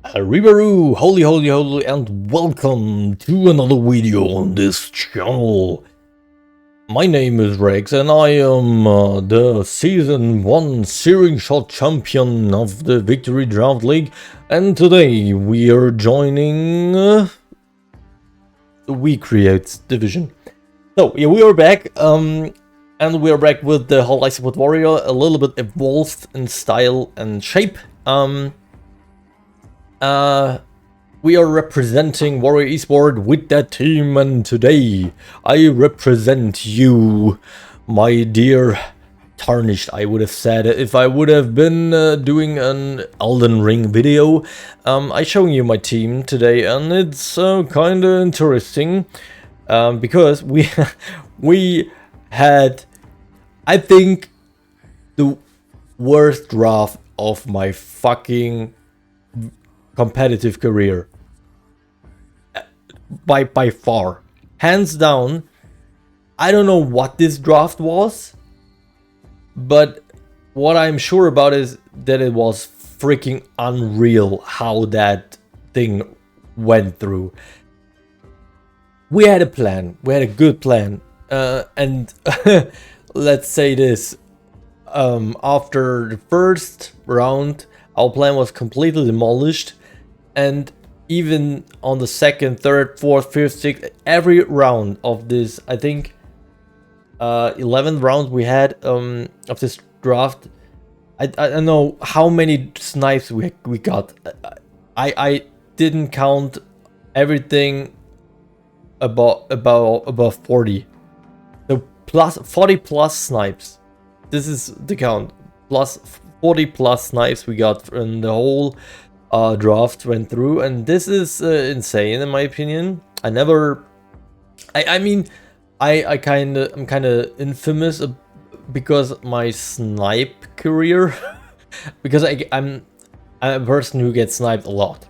Ribaru, holy, and welcome to another video on this channel. My name is Rex and I am the Season 1 Searing Shot Champion of the Victory Draft League, and today we are joining the We Create division. So yeah, we are back, and we are back with the HOLYSOPOD WARRIOR, a little bit evolved in style and shape. We are representing Warrior Esport with that team, and today I represent you, my dear tarnished, I would have said, if I would have been doing an Elden Ring video. I showing you my team today, and it's kind of interesting, because we had, I think, the worst draft of my fucking competitive career by far, hands down. I don't know what this draft was, but what I'm sure about is that it was freaking unreal how that thing went through. We had a plan, we had a good plan, and let's say this, after the first round our plan was completely demolished. And even on the second, third, fourth, fifth, sixth, every round of this, I think 11th round we had of this draft, I don't know how many snipes we got. I didn't count everything above 40. So plus 40 plus snipes. This is the count. Plus 40 plus snipes we got in the whole draft went through, and this is insane in my opinion. I'm kind of infamous because my snipe career because I'm a person who gets sniped a lot,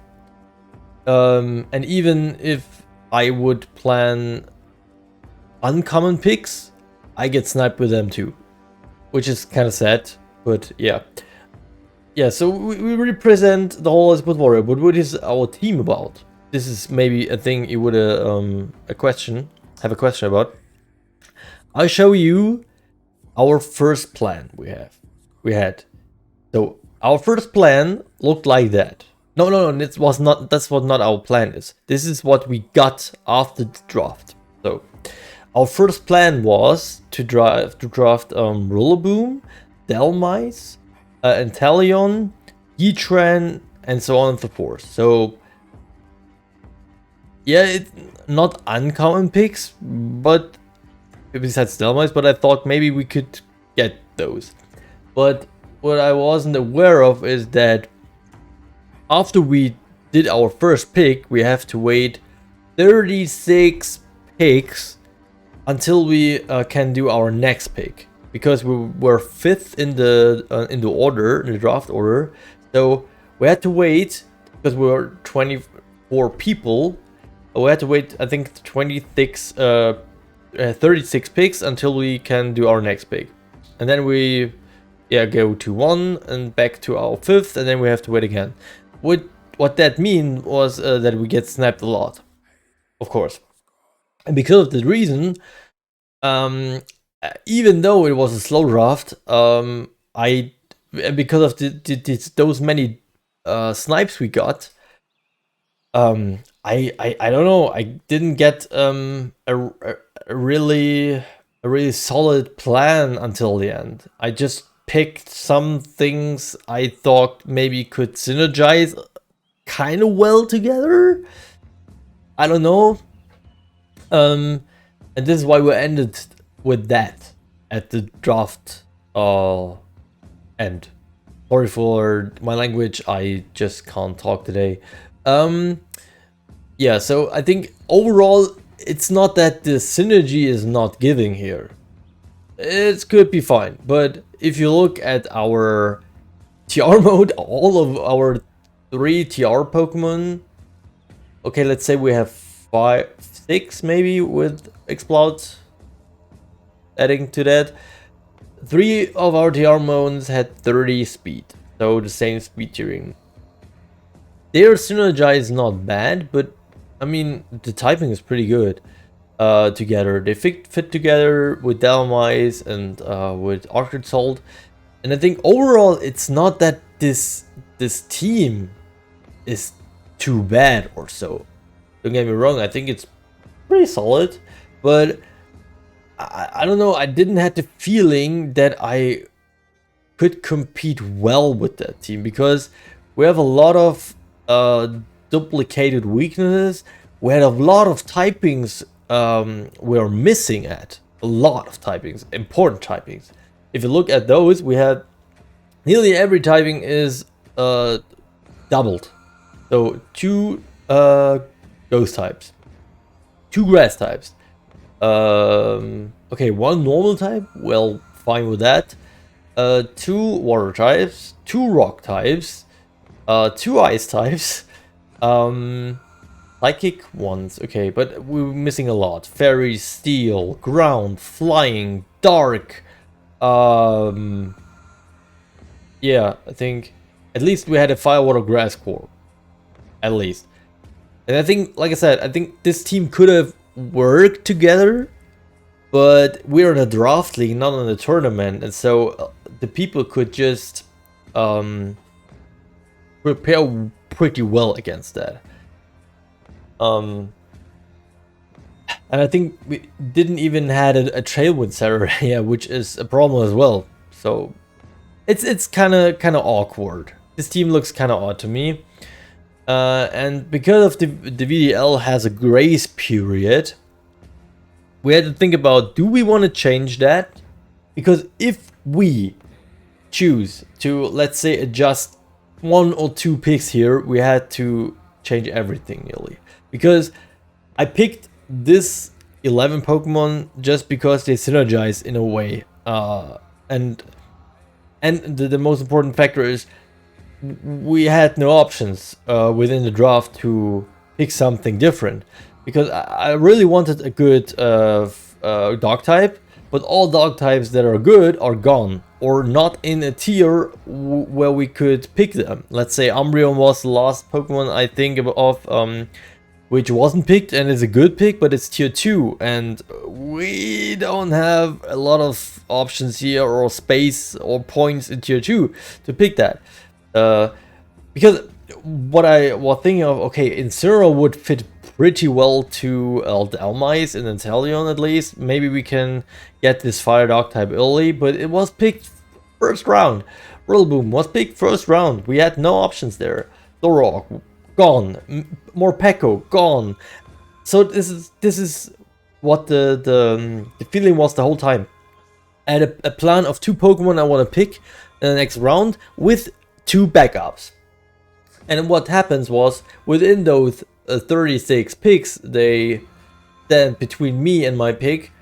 and even if I would plan uncommon picks, I get sniped with them too, which is kind of sad, but yeah. Yeah, so we represent the HOLYSOPOD WARRIOR, but what is our team about? This is maybe a thing you would have a question about. I'll show you our first plan we had. So our first plan looked like that. No, that's what not our plan is. This is what we got after the draft. So our first plan was to draft Rillaboom, Delmise, Inteleon, Yitran, and so on and so forth. So yeah, it's not uncommon picks, but besides Delmise, but I thought maybe we could get those. But what I wasn't aware of is that after we did our first pick, we have to wait 36 picks until we can do our next pick. Because we were 5th in the draft order, so we had to wait, because we were 24 people. We had to wait, I think, 36 picks until we can do our next pick, and then we go to 1 and back to our 5th, and then we have to wait again. What that mean was that we get sniped a lot, of course, and because of the reason, even though it was a slow draft, because of those many snipes we got, I don't know, I didn't get a really solid plan until the end. I just picked some things I thought maybe could synergize kind of well together. I don't know, and this is why we ended with that at the draft end. Sorry for my language, I just can't talk today. Yeah, so I think overall it's not that the synergy is not giving here. It could be fine, but if you look at our TR mode, all of our 3 TR Pokemon, okay, let's say we have 5, 6 maybe with Explodes. Adding to that, 3 of our TR modes had 30 speed, so the same speed tiering. Their synergy is not bad, but I mean the typing is pretty good together. They fit together with Dalmise and with Orchid Salt, and I think overall it's not that this team is too bad or so. Don't get me wrong, I think it's pretty solid, but I don't know, I didn't have the feeling that I could compete well with that team, because we have a lot of duplicated weaknesses. We had a lot of typings we're missing at. A lot of typings, important typings. If you look at those, we had nearly every typing is doubled. So 2 ghost types, 2 grass types. Okay, 1 normal type, well, fine with that. 2 water types, 2 rock types, 2 ice types, psychic ones, okay, but we're missing a lot. Fairy, steel, ground, flying, dark. Yeah, I think at least we had a fire, water, grass core, at least. And I think, like I said, I think this team could have worked together, but we're in a draft league, not in a tournament, and so the people could just prepare pretty well against that. And I think we didn't even had a Trailwind Sarah, yeah, which is a problem as well. So it's kind of awkward. This team looks kind of odd to me. And because of the VDL has a grace period, we had to think about, do we want to change that? Because if we choose to, let's say, adjust 1 or 2 picks here, we had to change everything nearly. Because I picked this 11 Pokemon just because they synergize in a way. And the most important factor is we had no options within the draft to pick something different, because I really wanted a good dog type, but all dog types that are good are gone or not in a tier where we could pick them. Let's say Umbreon was the last Pokemon I think of which wasn't picked, and is a good pick, but it's tier 2, and we don't have a lot of options here or space or points in tier 2 to pick that. Because what I was thinking of, okay, Incineroar would fit pretty well to Dalmise and Inteleon at least. Maybe we can get this Fire Dog type early, but it was picked first round. Rillaboom was picked first round. We had no options there. Zoroark, gone. Morpeko, gone. So this is what the feeling was the whole time. I had a plan of 2 Pokemon I want to pick in the next round with 2 backups. And what happens was, within those 36 picks, they then between me and my pick,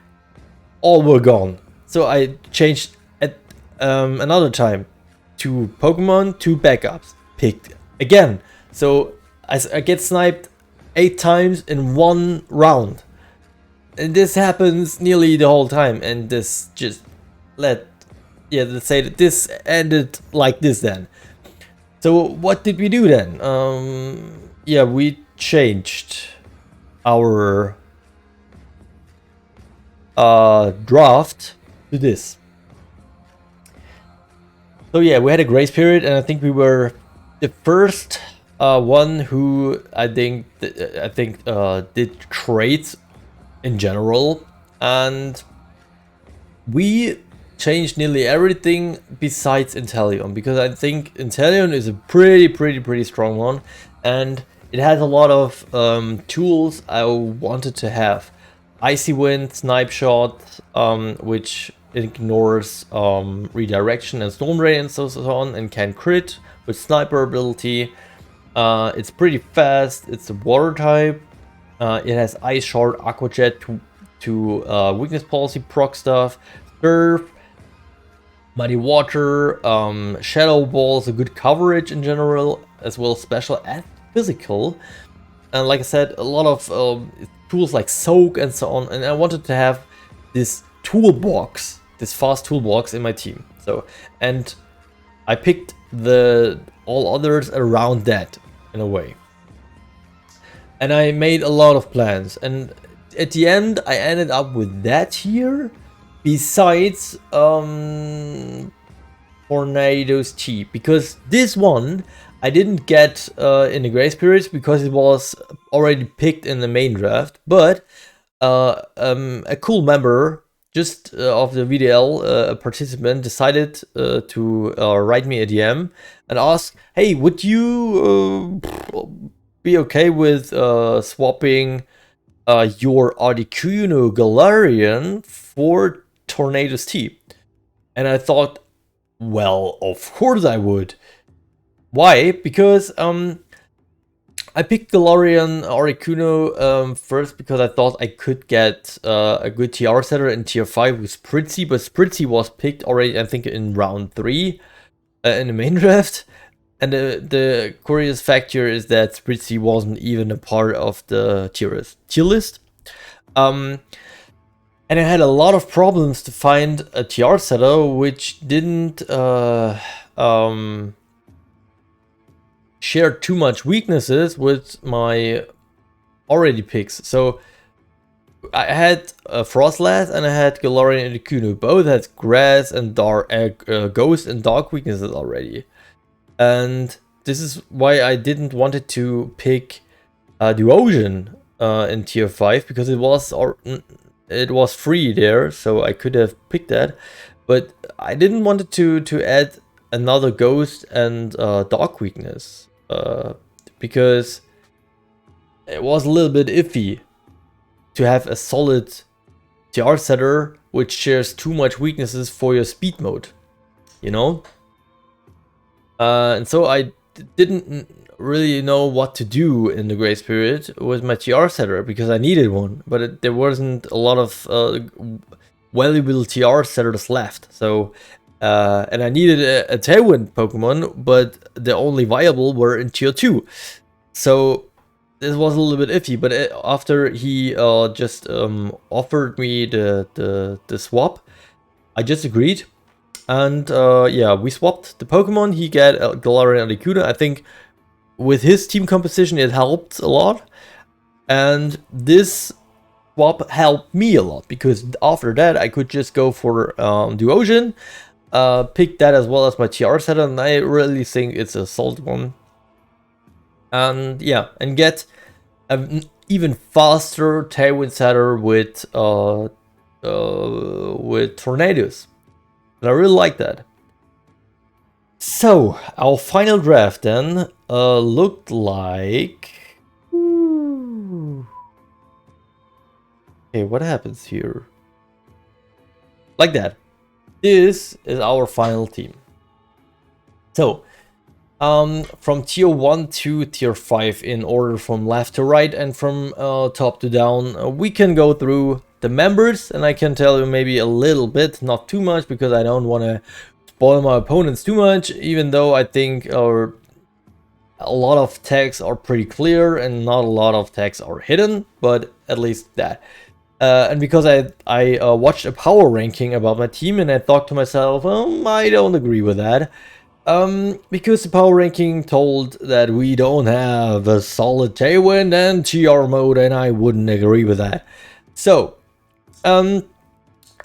all were gone. So I changed at another time. 2 Pokemon, 2 backups, picked again. So I get sniped 8 times in 1 round. And this happens nearly the whole time, and this just let's say that this ended like this then. So what did we do then? Yeah, we changed our draft to this. So yeah, we had a grace period, and I think we were the first one who I think did trades in general, and we changed nearly everything besides Inteleon, because I think Inteleon is a pretty strong one, and it has a lot of tools I wanted to have. Icy Wind, Snipe Shot, which ignores redirection and Storm Ray and so on, and can crit with Sniper ability. It's pretty fast. It's a water type. It has Ice Shard, Aqua Jet to weakness policy proc stuff. Surf, Muddy Water, Shadow Balls, a good coverage in general, as well as special and physical. And like I said, a lot of tools like Soak and so on. And I wanted to have this toolbox, this fast toolbox in my team. So, and I picked all others around that. in a way. And I made a lot of plans, and at the end I ended up with that here, besides Tornado's Cheap, because this one I didn't get in the grace periods because it was already picked in the main draft, but a cool member just of the VDL, a participant, decided to write me a DM and ask, hey, would you be okay with swapping your Articuno Galarian for Tornado's Tea? And I thought, well, of course I would. Why? Because I picked Galarian Articuno first because I thought I could get a good TR setter in tier 5 with Spritzy, but Spritzy was picked already, I think, in round 3 in the main draft. And the curious factor is that Spritzy wasn't even a part of the tier list. And I had a lot of problems to find a TR setter which didn't share too much weaknesses with my already picks. So I had Frostlass and I had Galarian and Articuno. Both had grass and dark, ghost and dark weaknesses already. And this is why I didn't wanted to pick Duosion in tier 5, because it was free there, so I could have picked that. But I didn't want to add another ghost and dark weakness, because it was a little bit iffy to have a solid TR setter which shares too much weaknesses for your speed mode, you know? And so I didn't really know what to do in the grace period with my TR setter, because I needed one, but there wasn't a lot of valuable TR setters left. So and I needed a Tailwind Pokemon, but the only viable were in tier 2. So this was a little bit iffy, but after he just offered me the swap, I just agreed. And yeah, we swapped the Pokemon. He got Galarian and Articuno. I think with his team composition it helped a lot. And this swap helped me a lot, because after that I could just go for Duosion, pick that as well as my TR setter, and I really think it's a solid one. And yeah, and get an even faster Tailwind setter with Tornadoes. And I really like that. So our final draft then looked like... Okay, what happens here? Like that. This is our final team. So from tier 1 to tier 5 in order from left to right and from top to down, we can go through the members, and I can tell you maybe a little bit, not too much, because I don't want to spoil my opponents too much, even though I think a lot of tags are pretty clear and not a lot of tags are hidden, but at least that. And because I watched a power ranking about my team, and I thought to myself, I don't agree with that. Because the power ranking told that we don't have a solid Tailwind and TR mode, and I wouldn't agree with that. So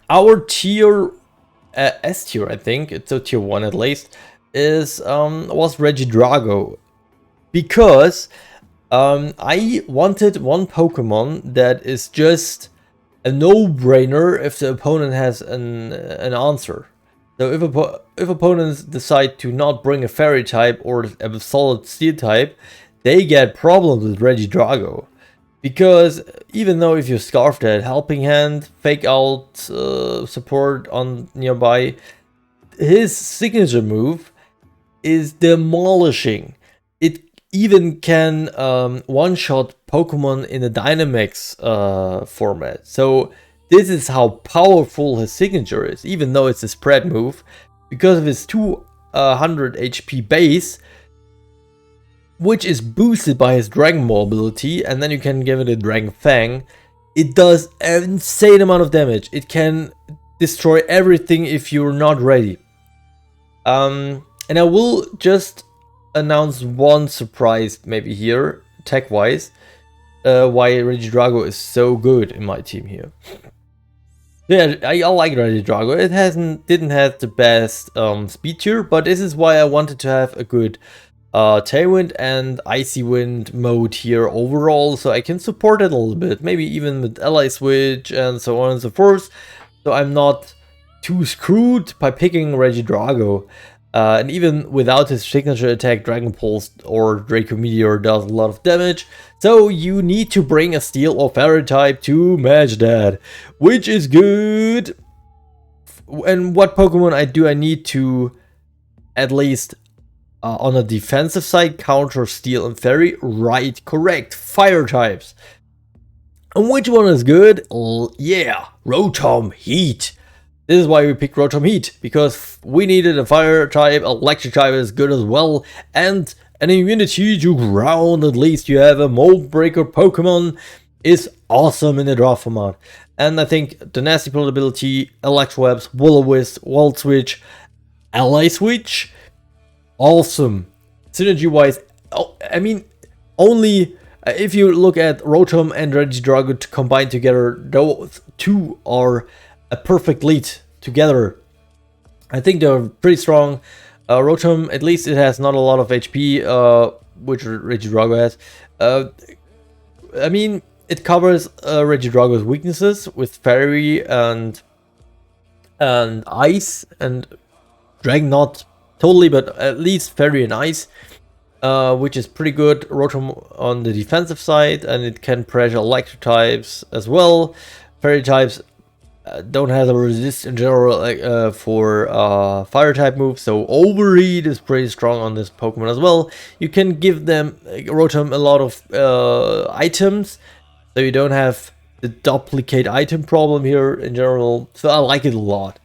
our tier S tier, I think it's a tier 1 at least, was Regidrago, because I wanted one Pokemon that is just a no-brainer if the opponent has an answer. So if opponents decide to not bring a Fairy type or a solid Steel type, they get problems with Regidrago. Because even though if you Scarf that Helping Hand, Fake Out, support on nearby, his signature move is demolishing. It even can one-shot Pokemon in a Dynamax format. So this is how powerful his signature is, even though it's a spread move. Because of his 200 HP base, which is boosted by his Dragon Ball ability, and then you can give it a Dragon Fang. It does an insane amount of damage. It can destroy everything if you're not ready. And I will just announce one surprise maybe here, tech-wise, why Regidrago is so good in my team here. Yeah, I like Regidrago. It didn't have the best speed tier, but this is why I wanted to have a good Tailwind and Icy Wind mode here overall, so I can support it a little bit, maybe even with Ally Switch and so on and so forth, so I'm not too screwed by picking Regidrago. And even without his signature attack, Dragon Pulse or Draco Meteor does a lot of damage, so you need to bring a Steel or Fairy type to match that, which is good. And what Pokemon I need to at least on the defensive side counter Steel and Fairy? Right, correct, Fire types. And which one is good? Yeah, Rotom Heat. This is why we picked Rotom Heat, because we needed a Fire type, Electric type is good as well, and an immunity to ground. At least you have a Mold Breaker Pokemon is awesome in the draft format. And I think the Nasty Plot ability, Electrowebs, Will-O-Wisp, Volt Switch, Ally Switch, awesome. Synergy wise, I mean, only if you look at Rotom and Regidrago combined together, those two are a perfect lead together. I think they're pretty strong. Rotom, at least it has not a lot of HP, which Regidrago has. I mean, it covers Regidrago's weaknesses with Fairy and Ice and Dragon, not totally, but at least Fairy and Ice, which is pretty good. Rotom on the defensive side, and it can pressure Electric types as well. Fairy types don't have a resist in general for Fire type moves, so Overheat is pretty strong on this Pokemon as well. You can give them Rotom a lot of items, so you don't have the duplicate item problem here in general. So I like it a lot.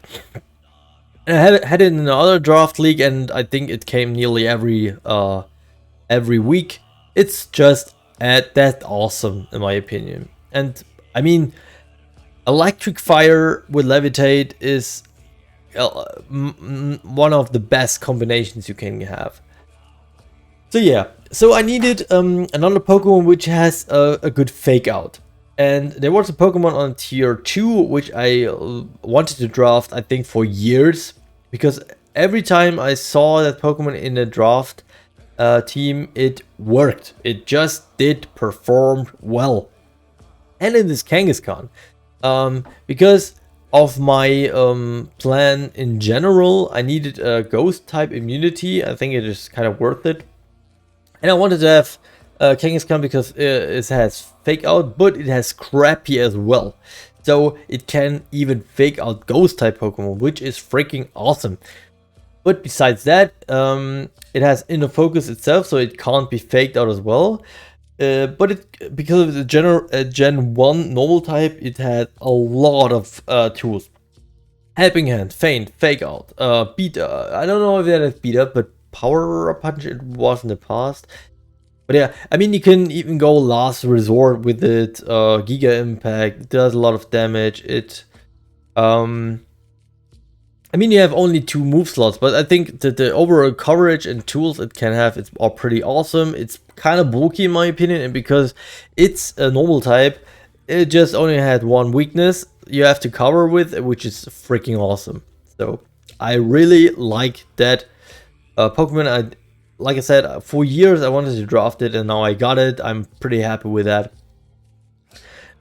And I had it in another draft league, and I think it came nearly every week. It's just that awesome in my opinion. And I mean, Electric Fire with Levitate is one of the best combinations you can have. So yeah, so I needed another Pokemon which has a good fake out. And there was a Pokemon on tier 2 which I wanted to draft, I think, for years. Because every time I saw that Pokemon in the draft team, it worked. It just did perform well. And in this Kangaskhan. Because of my plan in general, I needed a ghost type immunity. I think it is kind of worth it. And I wanted to have Kangaskhan because it has fake out, but it has scrappy as well. So it can even fake out ghost type Pokemon, which is freaking awesome. But besides that, it has inner focus itself, so it can't be faked out as well. But because of the Gen 1 normal type, it had a lot of tools. Helping Hand, Feint, Fake Out, Beat Up. I don't know if that is Beat Up, but Power Punch it was in the past. But yeah, I mean, you can even go Last Resort with it. Giga Impact, it does a lot of damage. I mean, you have only 2 move slots, but I think that the overall coverage and tools it can have are pretty awesome. It's kind of bulky in my opinion, and because it's a normal type, it just only had 1 weakness you have to cover with, which is freaking awesome. So I really like that Pokemon. Like I said, for years I wanted to draft it, and now I got it. I'm pretty happy with that.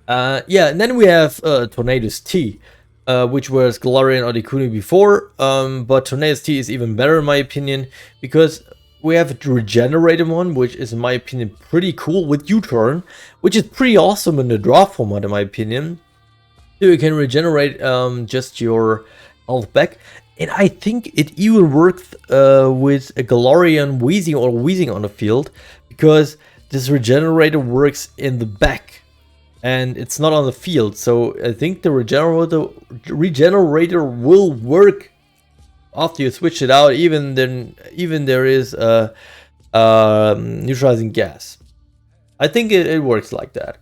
Yeah, and then we have Tornadus T. Which was Galarian or Articuno before, but Tornadus T is even better in my opinion, because we have a regenerated one, which is in my opinion pretty cool with U-Turn, which is pretty awesome in the draft format in my opinion. So you can regenerate just your health back, and I think it even works with a Galarian Weezing on the field, because this regenerator works in the back. And it's not on the field, so I think the regenerator will work after you switch it out. Even there is neutralizing gas. I think it works like that.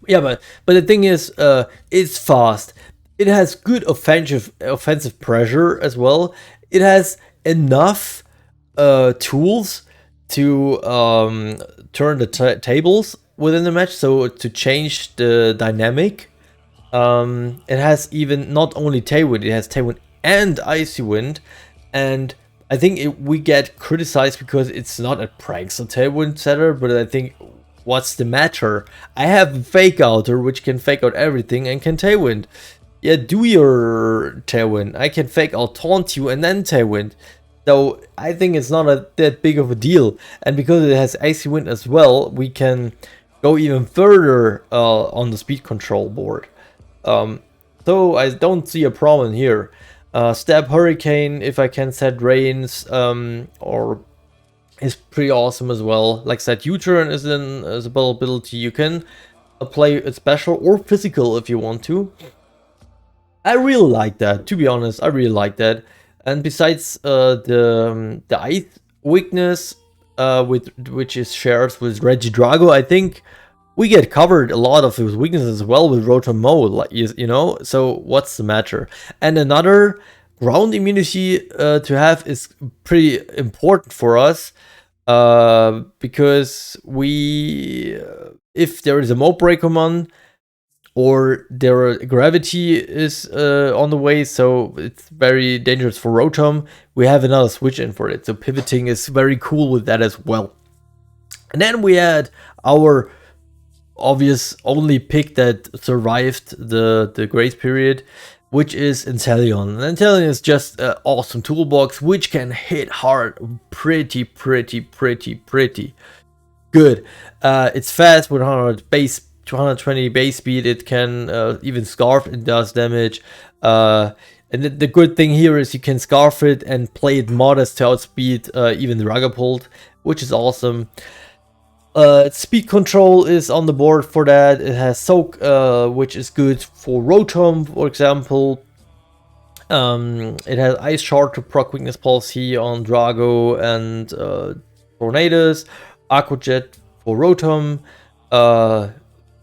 Yeah, but the thing is, it's fast. It has good offensive pressure as well. It has enough tools to turn the tables within the match, so to change the dynamic. It has even not only Tailwind, it has Tailwind and Icy Wind, and I think we get criticized because it's not a Prankster Tailwind setter, but I think what's the matter? I have a Fake Outer which can fake out everything and can Tailwind. Yeah, do your Tailwind. I can fake out Taunt you and then Tailwind. So I think it's not that big of a deal, and because it has Icy Wind as well, we can go even further on the speed control board. So I don't see a problem here. Stab Hurricane, if I can set Rains, or is pretty awesome as well. Like I said, U-turn is an ability. You can play it special or physical if you want to. I really like that, to be honest. I really like that. And besides the ice weakness, which is shared with Regidrago, I think we get covered a lot of his weaknesses as well with Rotom Mo, like, you know. So what's the matter? And another ground immunity to have is pretty important for us, because if there is a Mo Breakomon, or their gravity is on the way, so it's very dangerous for Rotom, we have another switch in for it. So pivoting is very cool with that as well. And then we had our obvious only pick that survived the grace period, which is Inteleon. And Inteleon is just an awesome toolbox which can hit hard, pretty good. It's fast with 220 base speed. It can even Scarf, it does damage. And the good thing here is you can Scarf it and play it modest to outspeed even the Ragapult, which is awesome. Speed control is on the board for that. It has Soak, which is good for Rotom, for example. It has Ice Shard to proc Weakness Policy on Drago and Tornadus. Aqua Jet for Rotom.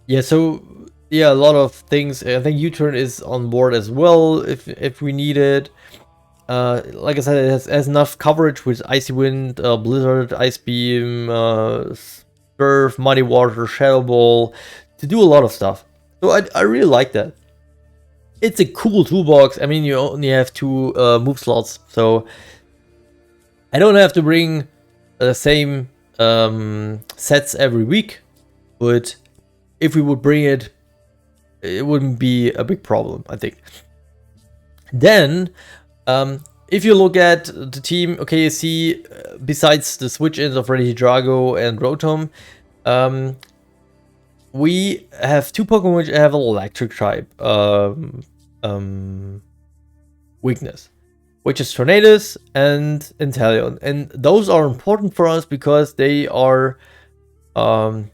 Yeah, so yeah, a lot of things. I think U-turn is on board as well if we need it. Like I said, it has enough coverage with Icy Wind, Blizzard, Ice Beam, Surf, Muddy Water, Shadow Ball to do a lot of stuff. So I really like that. It's a cool toolbox. I mean, you only have 2 move slots, so I don't have to bring the same sets every week, but if we would bring it, it wouldn't be a big problem, I think. Then, if you look at the team, okay, you see, besides the switch-ins of Regidrago and Rotom, we have 2 Pokemon which have an electric type weakness, which is Tornadus and Inteleon. And those are important for us because they are 2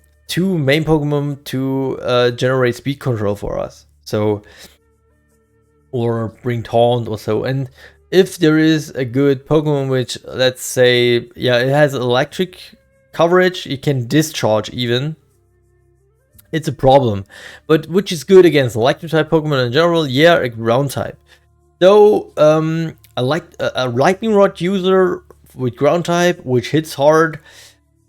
main Pokemon to generate speed control for us. So, or bring Taunt or so. And if there is a good Pokemon which, let's say, yeah, it has electric coverage, it can discharge even, it's a problem. But which is good against electric type Pokemon in general? Yeah, a ground type. So, I like a Lightning Rod user with ground type, which hits hard.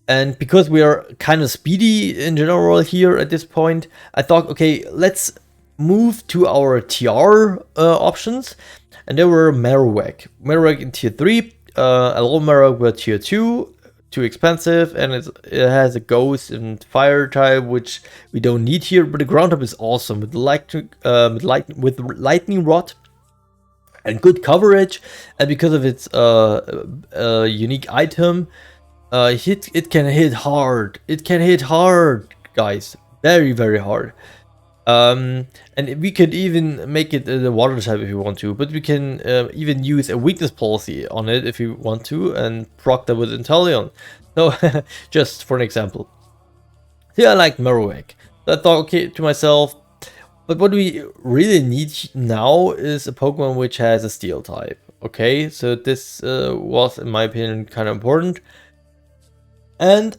And because we are kind of speedy in general here at this point, I thought, okay, let's move to our TR options. And there were Marowak. Marowak in tier 3, a low Marowak with tier 2, too expensive, and it has a Ghost and Fire type, which we don't need here, but the ground type is awesome with Lightning Rod and good coverage, and because of its unique item, it can hit hard. It can hit hard, guys, very hard. And we could even make it the water type if you want to, but we can even use a weakness policy on it if you want to, and proc that with Inteleon. So, just for an example. Yeah, I like Marowak. So I thought, okay, to myself, but what we really need now is a Pokemon which has a Steel type. Okay, so this was, in my opinion, kind of important. And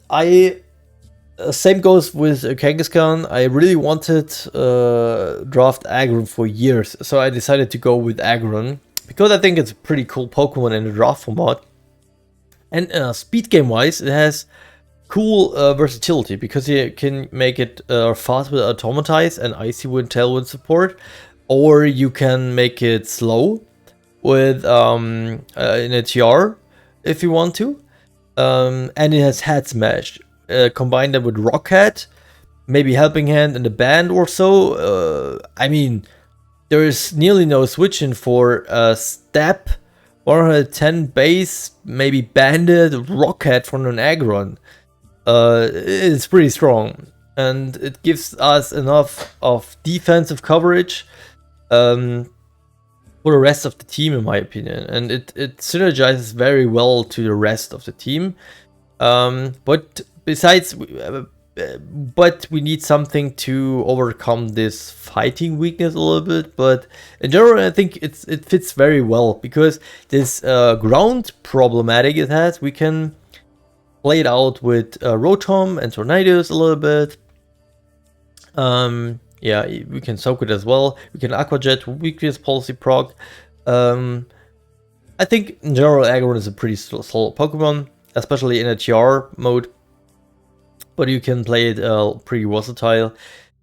same goes with Kangaskhan. I really wanted draft Aggron for years, so I decided to go with Aggron because I think it's a pretty cool Pokemon in the draft format. And speed game wise, it has cool versatility, because you can make it fast with Automatize and Icy Wind Tailwind support, or you can make it slow with in a TR if you want to. And it has Head Smash. Combine them with Rocket, maybe Helping Hand and the Band or so. I mean, there is nearly no switching for Step, 110 base, maybe Bandit, Rocket from an Aggron. It's pretty strong, and it gives us enough of defensive coverage for the rest of the team, in my opinion, and it synergizes very well to the rest of the team. But besides, but we need something to overcome this fighting weakness a little bit. But in general, I think it fits very well, because this ground problematic it has, we can play it out with Rotom and Tornadoes a little bit. Yeah, we can soak it as well. We can Aqua Jet, Weakness Policy proc. I think in general Aggron is a pretty solid Pokemon, especially in a TR mode. But you can play it pretty versatile.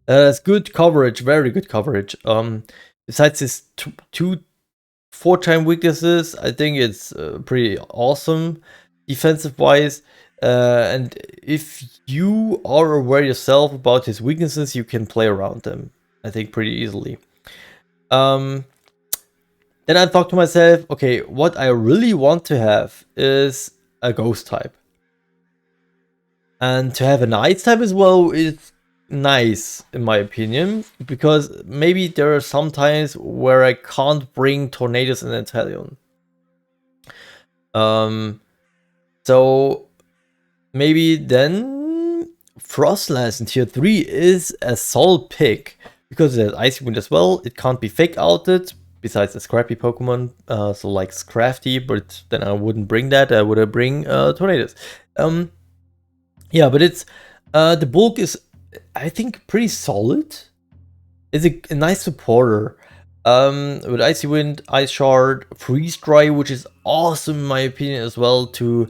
It's good coverage, very good coverage. Besides this 2 4-time weaknesses, I think it's pretty awesome defensive wise. And if you are aware yourself about his weaknesses, you can play around them, I think, pretty easily. Then I thought to myself, okay, what I really want to have is a ghost type. And to have an ice type as well is nice, in my opinion, because maybe there are some times where I can't bring Tornadoes and Inteleon. So maybe then Frostlass in tier 3 is a solid pick, because it has Icy Wind as well. It can't be fake outed, besides a scrappy Pokemon, so like Scrafty, but then I wouldn't bring that. I would bring Tornadoes. Yeah, but it's the bulk is, I think, pretty solid. It's a nice supporter. With Icy Wind, Ice Shard, Freeze Dry, which is awesome in my opinion as well, to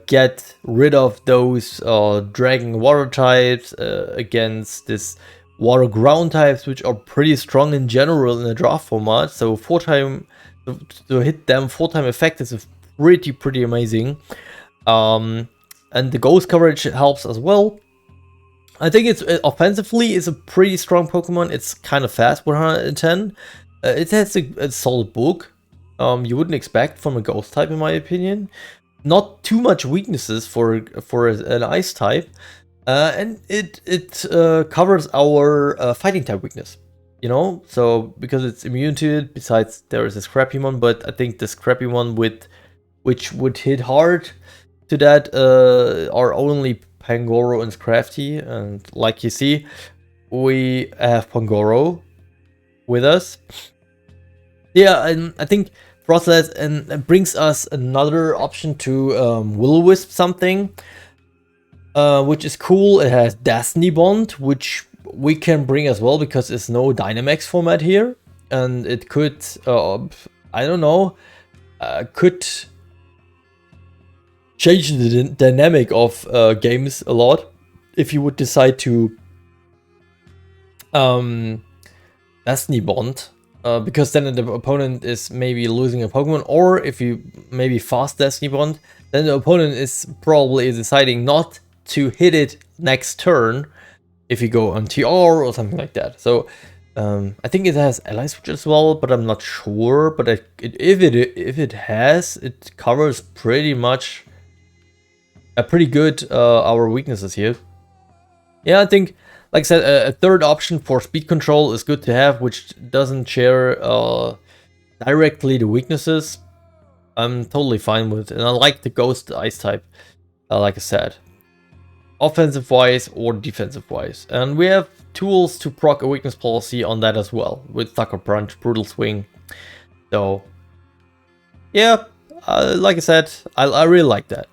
get rid of those dragging water types against this water ground types, which are pretty strong in general in the draft format. So 4-time to hit them 4-time effect is pretty amazing. And the ghost coverage helps as well. I think it's offensively is a pretty strong Pokemon. It's kind of fast, 110. It has a solid bulk. You wouldn't expect from a ghost type, in my opinion. Not too much weaknesses for an ice type, and it covers our fighting type weakness. You know, so because it's immune to it. Besides, there is a scrappy one, but I think the scrappy one which would hit hard to that are only Pangoro and Scrafty, and like you see, we have Pangoro with us. Yeah, and I think Frostlass and brings us another option to Will-O-Wisp something, which is cool. It has Destiny Bond, which we can bring as well, because there's no Dynamax format here, and it could, I don't know, could change the dynamic of games a lot if you would decide to Destiny Bond, because then the opponent is maybe losing a Pokemon, or if you maybe fast Destiny Bond, then the opponent is probably deciding not to hit it next turn if you go on TR or something like that. So I think it has Ally Switch as well, but I'm not sure. But if it has, it covers pretty much pretty good our weaknesses here. Yeah, I think, like I said, a third option for speed control is good to have, which doesn't share directly the weaknesses. I'm totally fine with it, and I like the Ghost Ice type, like I said, offensive wise or defensive wise. And we have tools to proc a weakness policy on that as well, with Sucker Punch, Brutal Swing. So yeah, like I said, I really like that.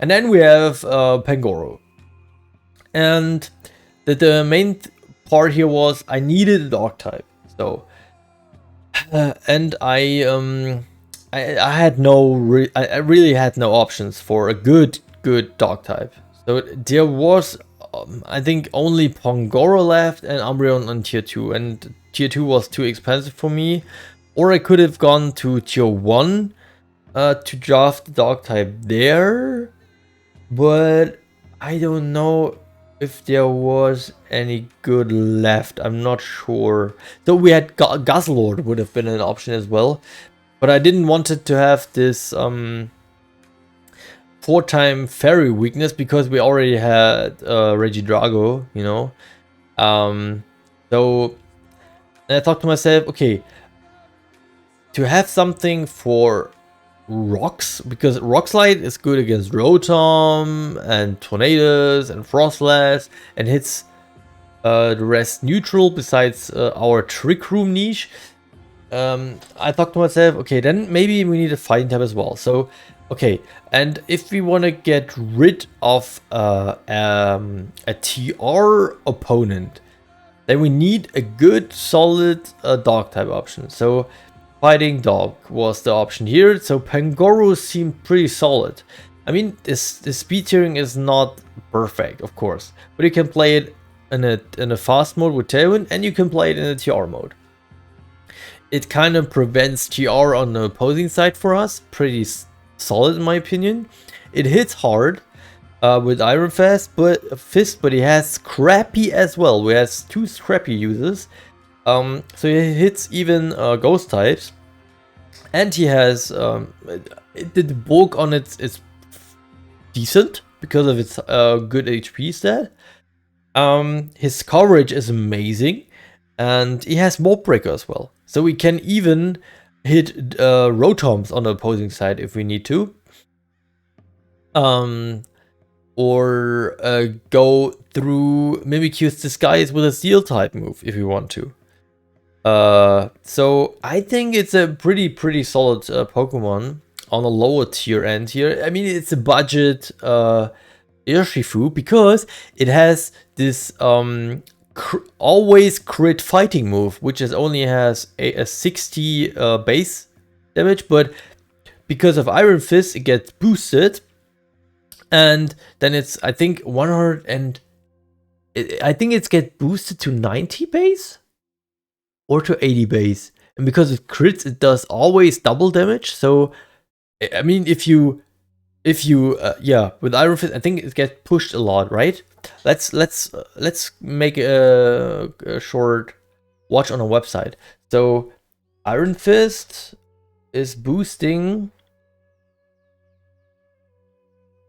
And then we have Pangoro. And the main part here was I needed a dog type. So, and I I had no I really had no options for a good dog type. So there was I think only Pangoro left and Umbreon on tier 2, and tier 2 was too expensive for me. Or I could have gone to tier 1 to draft the dog type there, but I don't know if there was any good left. I'm not sure. So we had Guzzlord would have been an option as well, but I didn't want it to have this 4-time fairy weakness because we already had Regidrago, you know. So and I thought to myself, okay, to have something for rocks, because Rock Slide is good against Rotom and Tornadoes and Frostless and hits the rest neutral besides our Trick Room niche. I thought to myself, okay, then maybe we need a fighting type as well. So, okay, and if we want to get rid of a TR opponent, then we need a good, solid dog type option. So, fighting dog was the option here. So, Pangoro seemed pretty solid. I mean, the speed tiering is not perfect, of course, but you can play it in a fast mode with Tailwind, and you can play it in a TR mode. It kind of prevents TR on the opposing side for us. Pretty solid in my opinion. It hits hard with Iron Fist, but he has Scrappy as well. We have 2 Scrappy users. So he hits even ghost types. And he has the bulk on it is decent because of its good HP stat. His coverage is amazing. And he has Mold Breaker as well. So we can even hit Rotoms on the opposing side if we need to. Or go through Mimikyu's Disguise with a Steel type move if we want to. So I think it's a pretty solid Pokemon on a lower tier end here. I mean, it's a budget Urshifu because it has this always crit fighting move, which is only has a 60 base damage, but because of Iron Fist it gets boosted, and then it's I think 100 and I think it's get boosted to 90 base or to 80 base, and because it crits it does always double damage. So I mean, if you yeah, with Iron Fist I think it gets pushed a lot, right? Let's make a short watch on a website. So Iron Fist is boosting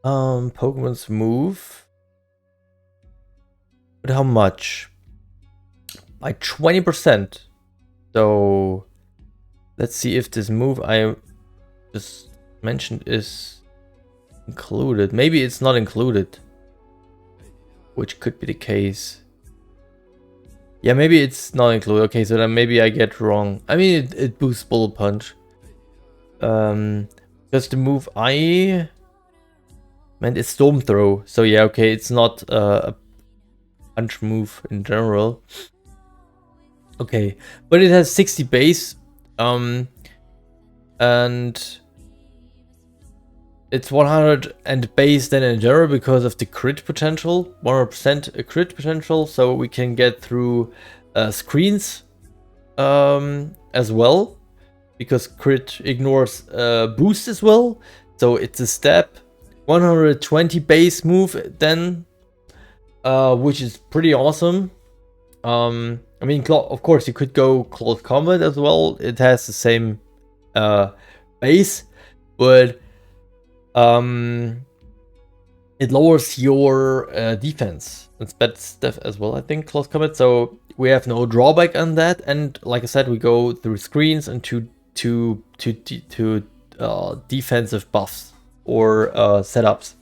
Pokemon's move, but how much? By 20%. So let's see if this move I just mentioned is included. Maybe it's not included, which could be the case. Yeah, maybe it's not included. Okay, so then maybe I get wrong. I mean, it boosts Bullet Punch. Just the move I meant is Storm Throw. So yeah, okay, it's not a punch move in general. Okay, but it has 60 base. And it's 100 and base then in general because of the crit potential, 100% crit potential, so we can get through screens as well, because crit ignores boost as well. So it's a step, 120 base move then, which is pretty awesome. I mean, of course you could go close combat as well. It has the same base, but it lowers your defense and spec stuff as well, I think, close combat. So we have no drawback on that. And like I said, we go through screens and to defensive buffs or setups.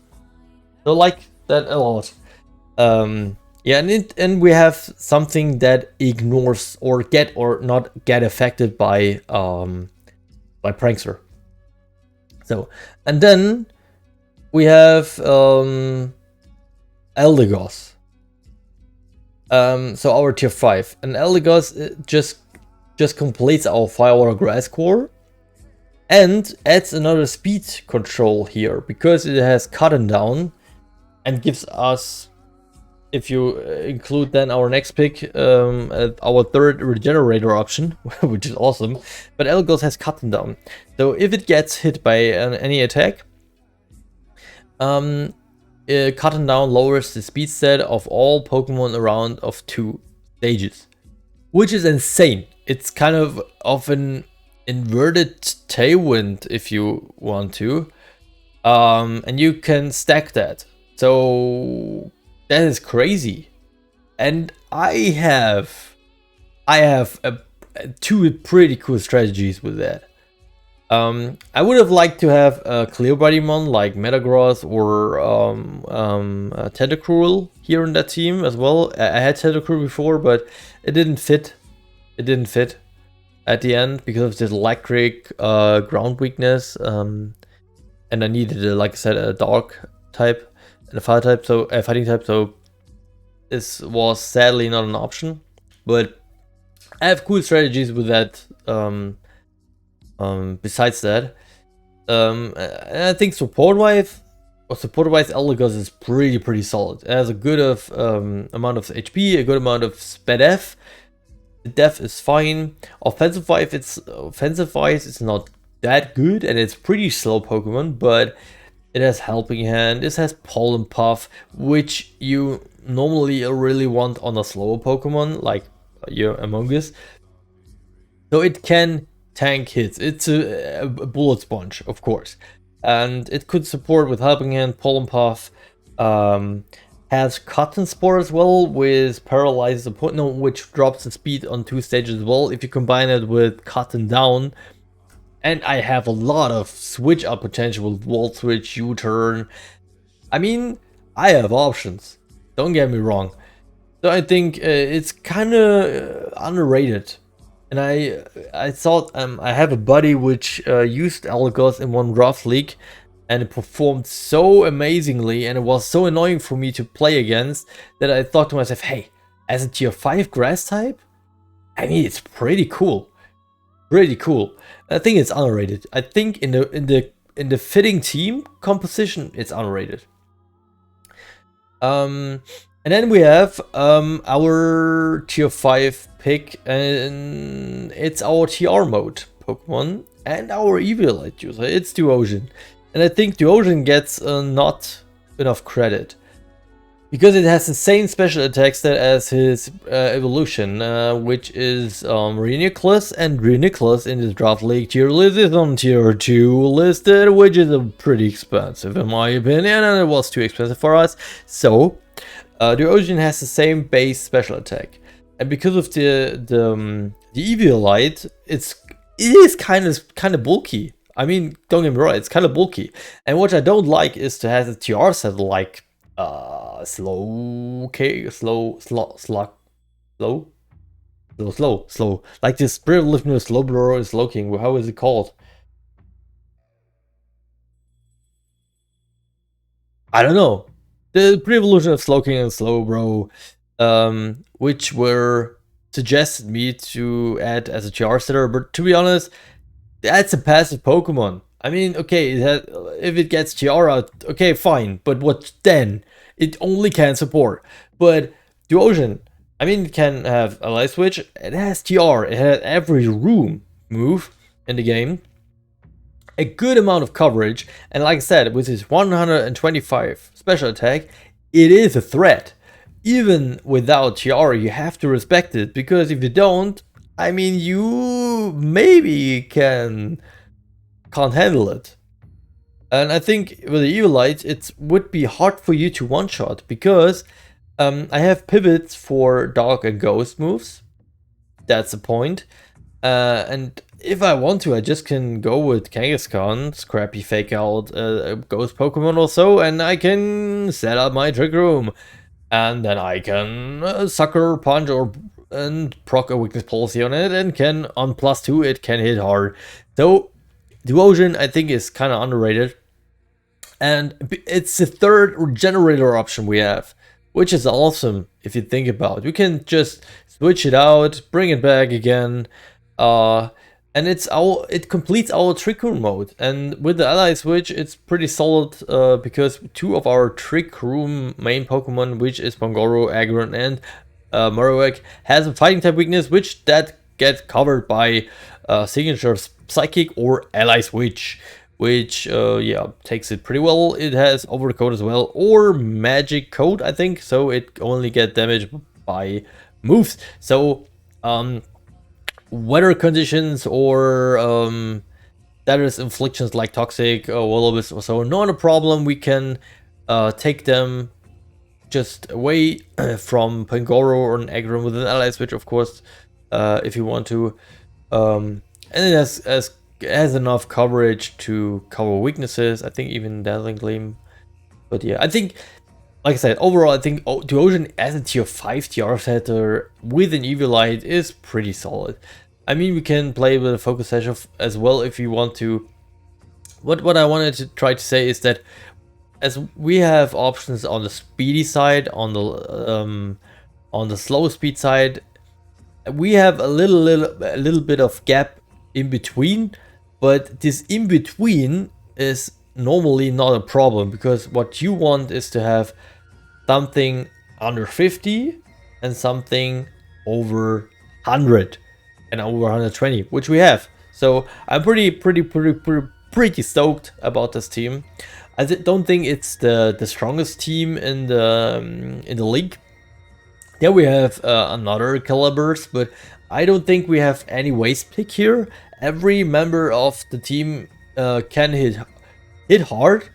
So like that a lot. Yeah, and we have something that ignores or not get affected by Prankster. So, and then we have Eldegoss. So our tier 5, and Eldegoss just completes our Firewater Grass core, and adds another speed control here because it has cut and down and gives us, if you include then our next pick, our third regenerator option, which is awesome. But Elgos has cut and down, so if it gets hit by any attack, cut and down lowers the speed stat of all Pokemon around of 2 stages, which is insane. It's kind of an inverted tailwind if you want to, and you can stack that. So that is crazy. And I have two pretty cool strategies with that. I would have liked to have a Clear Bodymon like Metagross or Tentacruel here in that team as well. I had Tentacruel before, but it didn't fit. It didn't fit at the end because of this electric ground weakness, and I needed, like I said, a dark type and a fire type, so a fighting type. So this was sadly not an option, but I have cool strategies with that. Besides that, and I think support-wise, Elagos is pretty solid. It has a good amount of HP, a good amount of SPDF. The def is fine. Offensive-wise, it's not that good, and it's pretty slow Pokemon, but it has Helping Hand. It has Pollen Puff, which you normally really want on a slower Pokemon like your Among Us. So it can tank hits. It's a bullet sponge, of course, and it could support with Helping Hand, Pollen Puff. Has Cotton Spore as well with Paralyzes opponent, which drops the speed on 2 stages as well if you combine it with Cotton Down. And I have a lot of switch up potential with Volt Switch, U-Turn. I mean, I have options, don't get me wrong. So I think it's kind of underrated. And I thought I have a buddy which used Elagos in one Rough League, and it performed so amazingly, and it was so annoying for me to play against that I thought to myself, hey, as a tier 5 grass type, I mean, it's pretty cool. Pretty cool. I think it's underrated. I think in the fitting team composition, it's underrated. And then we have our tier 5 pick, and it's our TR mode Pokemon and our Eviolite user. It's Duosion. And I think Duosion gets not enough credit because it has the same special attack stat as his evolution, which is Reuniclus, and Reuniclus in this draft league tier list is on tier 2 listed, which is pretty expensive in my opinion, and it was too expensive for us. So Duosion has the same base special attack, and because of the Eviolite, it is kind of bulky. I mean, don't get me wrong, it's kind of bulky. And what I don't like is to have the TR set like slow, like this Spirit Lifter Slow Blower is looking. How is it called? I don't know. The pre-evolution of Slowking and Slowbro, which were suggested me to add as a TR setter, but to be honest, that's a passive Pokemon. I mean, okay, if it gets TR out, okay, fine. But what then? It only can support. But Duosion, I mean, it can have a Light Switch. It has TR. It has every room move in the game. A good amount of coverage. And like I said, with his 125 special attack, it is a threat. Even without TR, you have to respect it. Because if you don't, I mean, you maybe can't handle it. And I think with the Eviolite, it would be hard for you to one-shot, because I have pivots for Dark and Ghost moves. That's the point. And if I want to, I just can go with Kangaskhan, Scrappy Fake Out, Ghost Pokemon or so, and I can set up my Trick Room. And then I can Sucker Punch and proc a Weakness Policy on it, and can, on +2, it can hit hard. So Duosion, I think, is kind of underrated. And it's the third regenerator option we have, which is awesome if you think about it. We can just switch it out, bring it back again. and it completes our Trick Room mode. And with the ally switch, it's pretty solid because 2 of our Trick Room main Pokemon, which is Pangoro, Aggron, and Marowak, has a fighting type weakness, which that get covered by signature Psychic or ally switch, which yeah, takes it pretty well. It has over the code as well, or magic code, I think, so it only get damaged by moves. So weather conditions or status inflictions like toxic or so, not a problem. We can take them just away from Pangoro or an Aggron with an ally switch, of course, if you want to. And it has enough coverage to cover weaknesses. I think even Dazzling Gleam. But yeah, I think, like I said, overall, I think Ocean as a tier 5 TR setter with an Eviolite is pretty solid. I mean, we can play with a Focus Sash as well if you want to. What I wanted to try to say is that as we have options on the speedy side, on the slow speed side, we have a little bit of gap in between, but this in between is normally not a problem, because what you want is to have something under 50 and something over 100 and over 120, which we have. So I'm pretty stoked about this team. I don't think it's the strongest team in the league. Yeah, we have another calibers, but I don't think we have any waste pick here. Every member of the team can hit hard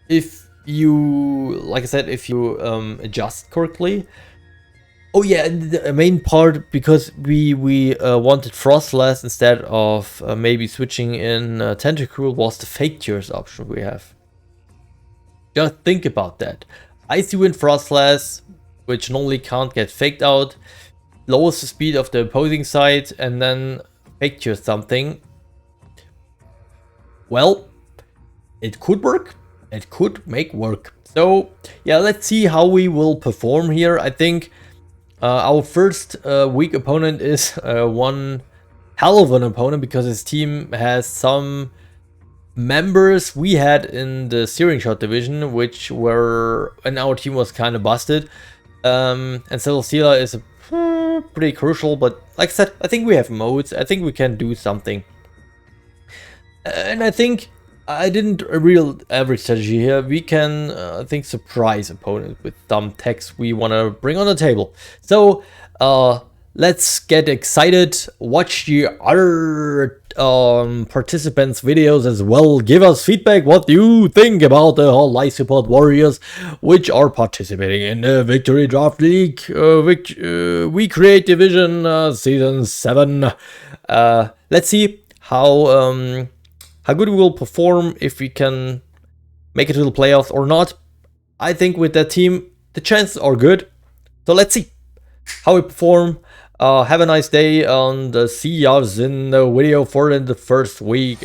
if you, like I said, if you adjust correctly. Oh yeah, and the main part, because we wanted Frostless instead of maybe switching in Tentacruel, was the fake tears option we have. Just think about that. Icy Wind Frostless, which normally can't get faked out, lowers the speed of the opposing side, and then fake tears something. Well, it could work. It could make work. So yeah, let's see how we will perform here. I think our first weak opponent is one hell of an opponent, because his team has some members we had in the Searing Shot division, which were, and our team was kind of busted. And Celesteela is pretty crucial, but like I said, I think we have modes. I think we can do something. And I think I didn't a real average strategy here. We can, I think, surprise opponent with some techs we want to bring on the table. So let's get excited. Watch the other participants' videos as well. Give us feedback. What do you think about the HOLYSOPOD Warriors, which are participating in the Victory Draft League We Create Division Season 7. Let's see how good we will perform, if we can make it to the playoffs or not. I think with that team, the chances are good. So let's see how we perform. Have a nice day, and see you in the video for the first week.